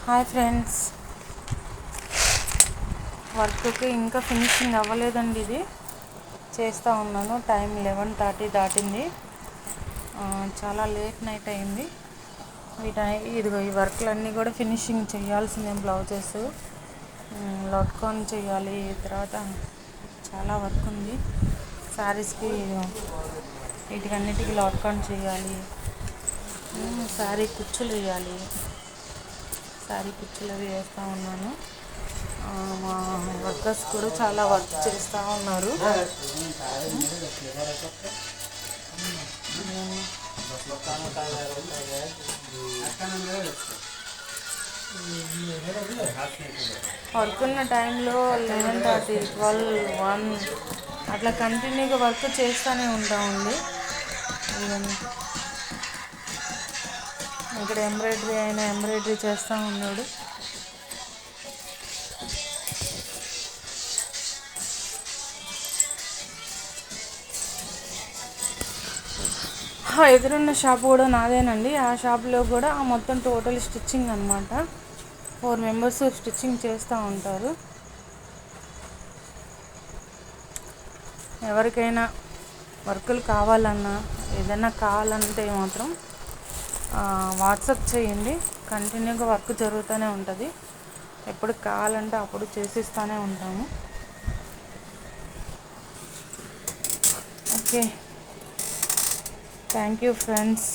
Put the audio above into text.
Hi friends, వర్క్కి ఇంకా finishing అవ్వలేదండి. ఇది చేస్తూ ఉన్నాను. టైం 11:30 దాటింది. చాలా లేట్ నైట్ అయింది. ఇదిగో ఈ వర్క్లన్నీ కూడా ఫినిషింగ్ చేయాల్సిందే. బ్లౌజెస్ లొట్కాన్ చేయాలి. తర్వాత చాలా వర్క్ ఉంది. శారీస్కి వీటికన్నిటికీ లొట్కాన్ చేయాలి. శారీ కుచ్చులు వేయాలి. శారీ కుచ్చులు అవి వేస్తూ ఉన్నాను. మా వర్కర్స్ కూడా చాలా వర్క్ చేస్తూ ఉన్నారు. వర్క్ ఉన్న టైంలో 11:30, 12, 1 అట్లా కంటిన్యూగా వర్క్ చేస్తూనే ఉంటామండి. ఇక్కడ ఎంబ్రాయిడరీ చేస్తూ ఉన్నాడు. ఎదురున్న షాప్ కూడా నాదేనండి. ఆ షాప్లో కూడా మొత్తం టోటల్ స్టిచ్చింగ్ అనమాట. 4 మెంబర్స్ స్టిచ్చింగ్ చేస్తూ ఉంటారు. ఎవరికైనా వర్కులు కావాలన్నా ఏదైనా కావాలంటే మాత్రం వాట్సాప్ చేయండి. కంటిన్యూగా వర్క్ జరుగుతూనే ఉంటుంది. ఎప్పుడు కావాలంటే అప్పుడు చేసిస్తూనే ఉంటాము. Okay, thank you friends.